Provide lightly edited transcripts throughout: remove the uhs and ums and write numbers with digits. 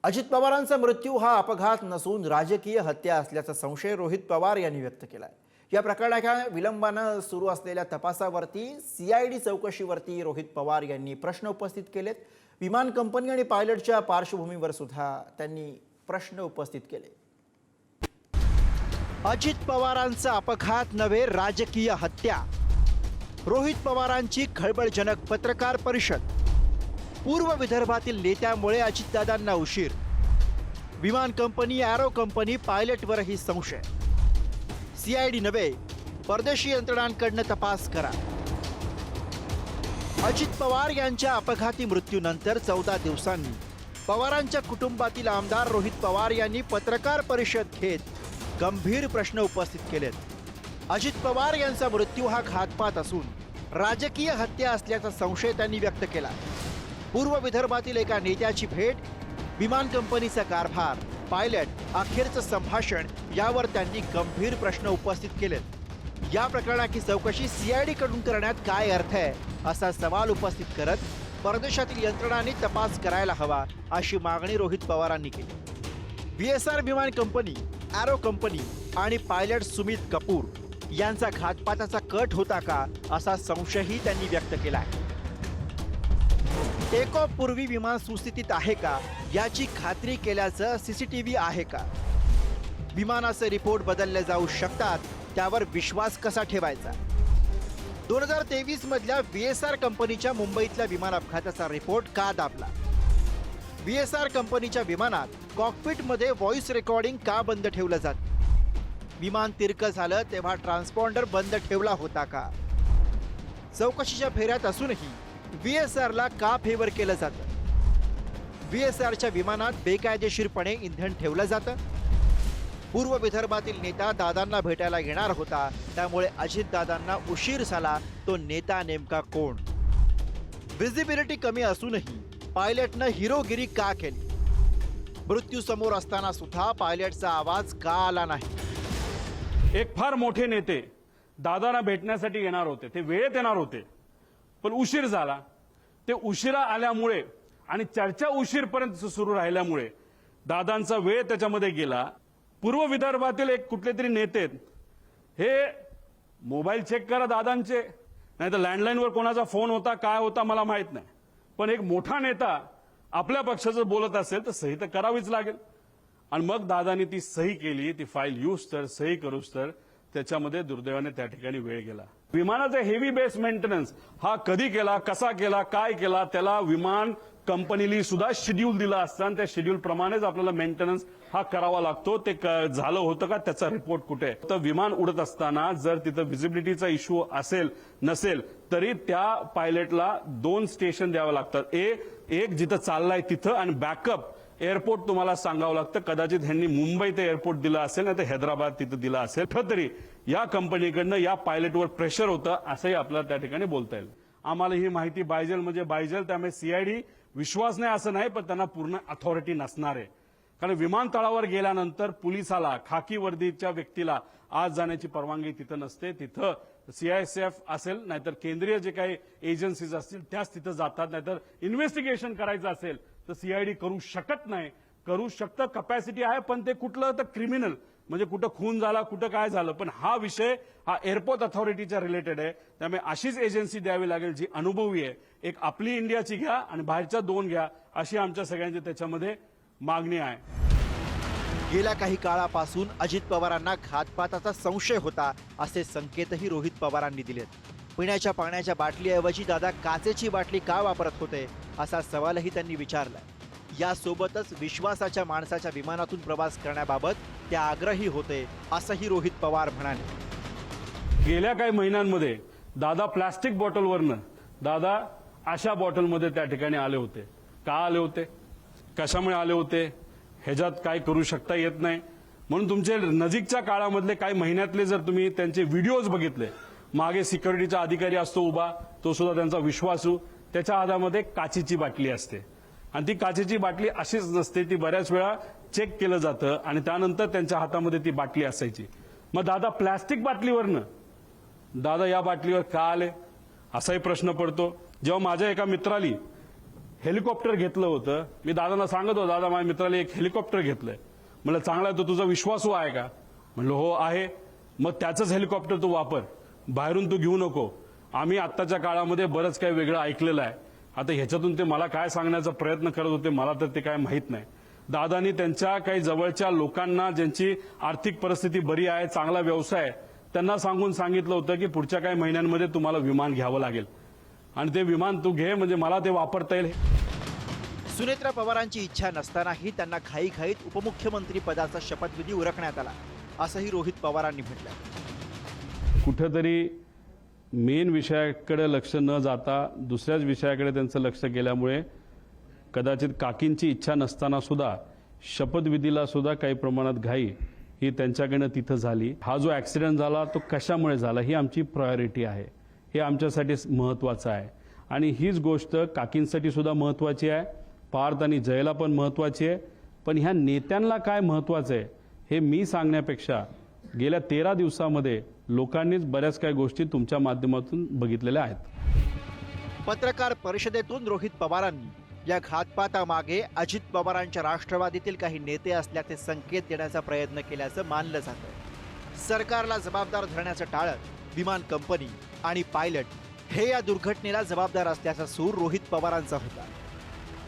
अजित पवारांचा मृत्यू हा अपघात नसून राजकीय हत्या असल्याचा संशय रोहित पवार यांनी व्यक्त केलाय। या प्रकरणाच्या विलंबानं सुरू असलेल्या तपासावरती सीआयडी चौकशीवरती रोहित पवार यांनी प्रश्न उपस्थित केलेत। विमान कंपनी आणि पायलटच्या पार्श्वभूमीवर सुद्धा त्यांनी प्रश्न उपस्थित केले। अजित पवारांचा अपघात नव्हे राजकीय हत्या, रोहित पवारांची खळबळजनक पत्रकार परिषद। पूर्व विदर्भातील नेत्यामुळे अजितदादांना उशीर, विमान कंपनी एरो कंपनी पायलटवरही संशय। सीआयडी नव्हे परदेशी यंत्रणांकडून तपास करा। अजित पवार यांच्या अपघाती मृत्यूनंतर 14 दिवसांनी पवारांच्या कुटुंबातील आमदार रोहित पवार यांनी पत्रकार परिषद घेत गंभीर प्रश्न उपस्थित केलेत। अजित पवार यांचा मृत्यू हा घातपात असून राजकीय हत्या असल्याचा संशय त्यांनी व्यक्त केला। पूर्व विदर्भातील एका नेत्याची भेट, विमान कंपनीचा कारभार, पायलट, अखेरचं संभाषण यावर त्यांनी गंभीर प्रश्न उपस्थित केलेत। या प्रकरणाची चौकशी सीआयडी कडून करण्यात काय अर्थ आहे असा सवाल उपस्थित करत परदेशातील यंत्रणांनी तपास करायला हवा अशी मागणी रोहित पवारांनी केली। VSR विमान कंपनी, एरो कंपनी आणि पायलट सुमित कपूर यांचा घातपाताचा कट होता का असा संशयही त्यांनी व्यक्त केला आहे। टेक ऑफ पूर्वी विमान सुस्थितीत आहे का याची खात्री केल्याचं CCTV आहे का? विमानाचे रिपोर्ट बदलले जाऊ शकतात, त्यावर विश्वास कसा ठेवायचा? 2023 मधल्या VSR कंपनीच्या मुंबईतल्या विमान अपघाताचा रिपोर्ट का दाबला? VSR कंपनीच्या विमानात कॉकपिटमध्ये व्हॉइस रेकॉर्डिंग का बंद ठेवलं जातं? विमान तिरकं झालं तेव्हा ट्रान्सपॉन्डर बंद ठेवला होता का? चौकशीच्या फेऱ्यात असूनही VSR ला का फेवर केलं जातं? VSRच्या विमानात बेकायदेशीरपणे इंधन ठेवलं जातं? पूर्व विदर्भातील नेता दादांना भेटायला येणार होता, त्यामुळे अजितदादांना उशीर झाला। तो नेता नेमका कोण? व्हिजिबिलिटी कमी असूनही पायलटनं हिरोगिरी का केली? मृत्यू समोर असताना सुद्धा पायलटचा आवाज का आला नाही? एक फार मोठे नेते दादांना भेटण्यासाठी येणार होते, ते वेळेत येणार होते, पण उशीर झाला। ते उशिरा आल्यामुळे आणि चर्चा उशीरपर्यंत सुरू राहिल्यामुळे दादांचा वेळ त्याच्यामध्ये गेला। पूर्व विदर्भातील एक कुठले तरी नेते हे मोबाईल चेक करा दादांचे, नाही तर लँडलाईनवर कोणाचा फोन होता काय होता मला माहित नाही, पण एक मोठा नेता आपल्या पक्षाचं बोलत असेल तर सही तर करावीच लागेल। आणि मग दादांनी ती सही केली, ती फाईल यूज तर सही करूच तर त्याच्यामध्ये दुर्दैवाने त्या ठिकाणी वेळ गेला। विमानाचा हेवी बेस मेंटेनन्स हा कधी केला, कसा केला, काय केला, त्याला विमान कंपनीला सुद्धा शेड्यूल दिला असताना त्या शेड्यूल प्रमाणेच आपल्याला मेंटेनन्स हा करावा लागतो। ते झालं होतं का, त्याचा रिपोर्ट कुठे? तर विमान उडत असताना जर तिथं व्हिजिबिलिटीचा इश्यू असेल नसेल तरी त्या पायलटला 2 स्टेशन द्यावं लागतात। एक जिथं चाललाय तिथं आणि बॅकअप एअरपोर्ट तुम्हाला सांगावं लागतं। कदाचित ह्यांनी मुंबई ते एअरपोर्ट दिलं असेल, नाही तर हैदराबाद तिथं दिलं असेल, तरी या कंपनीकडनं या पायलटवर प्रेशर होतं असंही आपल्याला त्या ठिकाणी बोलता येईल। आम्हाला ही माहिती पाहिजे म्हणजे पाहिजे, त्यामुळे सीआयडी विश्वास नाही असं नाही, पण त्यांना पूर्ण अथॉरिटी नसणार आहे। कारण विमानतळावर गेल्यानंतर पोलिसाला, खाकी वर्दीच्या व्यक्तीला आत जाण्याची परवानगी तिथं नसते। तिथं CISF असेल, नाहीतर केंद्रीय जे काही एजन्सीज असतील त्याच तिथं जातात। नाहीतर इन्व्हेस्टिगेशन करायचं असेल तर सीआयडी करू शकत नाही। करू शकतं, कपॅसिटी आहे, पण ते कुठलं तर क्रिमिनल म्हणजे कुठं खून झाला, कुठं काय झालं, पण हा विषय हा एअरपोर्ट अथॉरिटीच्या रिलेटेड आहे। त्यामुळे अशीच एजन्सी द्यावी लागेल जी अनुभवी आहे। एक आपली इंडियाची घ्या आणि बाहेरच्या 2 घ्या, अशी आमच्या सगळ्यांची त्याच्यामध्ये मागणी आहे। गेल्या काही काळापासून अजित पवारांना घातपाताचा संशय होता असे संकेतही रोहित पवारांनी दिलेत। पिण्याच्या पाण्याच्या बाटलीऐवजी दादा काचेची बाटली का वापरत होते असा सवालही त्यांनी विचारला। यासोबतच विश्वासाच्या माणसाच्या विमानातून प्रवास करण्याबाबत ते आग्रही होते असंही रोहित पवार म्हणाले। गेल्या काही महिन्यांमध्ये दादा प्लास्टिक बॉटलवरनं दादा अशा बॉटलमध्ये त्या ठिकाणी आले होते। का आले होते, कशामुळे आले होते, ह्याच्यात काय करू शकता येत नाही। म्हणून तुमचे नजीकच्या काळामधले काही महिन्यातले जर तुम्ही त्यांचे व्हिडिओज बघितले, मागे सिक्युरिटीचा अधिकारी असतो उभा, तो सुद्धा त्यांचा विश्वासू, त्याच्या हातामध्ये काचेची बाटली असते आणि ती काचेची बाटली अशीच नसते, ती बऱ्याच वेळा चेक केलं जातं आणि त्यानंतर त्यांच्या हातामध्ये ती बाटली असायची। मग दादा प्लास्टिक बाटलीवरनं दादा या बाटलीवर का आले असाही प्रश्न पडतो। जेव्हा माझ्या एका मित्राली हेलिकॉप्टर घेतलं होतं. मी दादांना सांगत होतो, दादा माझ्या मित्राला एक हेलिकॉप्टर घेतलंय. म्हणलं चांगला आहे, तो तुझा विश्वासू आहे का? म्हणलं हो आहे. मग त्याचंच हेलिकॉप्टर तू वापर, बाहेरून तू घेऊ नको. आम्ही आत्ताच्या काळामध्ये बरंच काही वेगळं ऐकलेलं आहे. आता ह्याच्यातून ते मला काय सांगण्याचा प्रयत्न करत होते मला तर ते काय माहीत नाही. दादांनी त्यांच्या काही जवळच्या लोकांना, ज्यांची आर्थिक परिस्थिती बरी आहे, चांगला व्यवसाय आहे, त्यांना सांगून सांगितलं होतं की पुढच्या काही महिन्यांमध्ये तुम्हाला विमान घ्यावं लागेल आणि ते विमान तू घे म्हणजे मला ते वापरता येईल. सुनेत्रा पवारांची इच्छा नसतानाही त्यांना घाईघाईत उपमुख्यमंत्री पदाचा शपथविधी उरकण्यात आला, असंही रोहित पवारांनी म्हटलं. कुठेतरी मेन विषयाकडे लक्ष न जाता दुसऱ्याच विषयाकडे त्यांचं लक्ष गेल्यामुळे कदाचित काकींची इच्छा नसताना सुद्धा शपथविधीला सुद्धा काही प्रमाणात घाई ही त्यांच्याकडनं तिथं झाली. हा जो ॲक्सिडेंट झाला तो कशामुळे झाला ही आमची प्रायोरिटी आहे, हे आमच्यासाठी महत्त्वाचं आहे. आणि हीच गोष्ट काकींसाठी सुद्धा महत्त्वाची आहे, पार्थ आणि जयला पण महत्त्वाची आहे. पण ह्या नेत्यांना काय महत्त्वाचं आहे हे मी सांगण्यापेक्षा गेल्या 13 दिवसामध्ये लोकांनीच बऱ्याच काही गोष्टी तुमच्या माध्यमातून बघितलेल्या आहेत. पत्रकार परिषदेतून रोहित पवारांनी या घातपातामागे अजित पवारांच्या राष्ट्रवादीतील काही नेते असल्याचे संकेत देण्याचा प्रयत्न केल्याचं मानलं जातं. सरकारला जबाबदार धरण्याचं टाळत विमान कंपनी आणि पायलट हे या दुर्घटनेला जबाबदार असल्याचा सूर रोहित पवारांचा होता.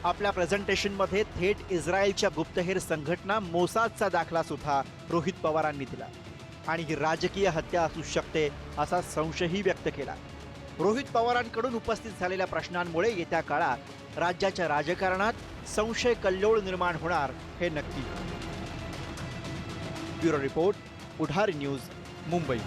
आपल्या प्रेझेंटेशनमध्ये थेट इस्रायलच्या गुप्तहेर संघटना मोसादचा दाखला सुद्धा रोहित पवारांनी दिला आणि ही राजकीय हत्या असू शकते असा संशयही व्यक्त केला. रोहित पवारांकडून उपस्थित झालेल्या प्रश्नांमुळे येत्या काळात राज्याच्या राजकारणात संशय कल्लोळ निर्माण होणार हे नक्की. ब्युरो रिपोर्ट, पुढारी न्यूज, मुंबई.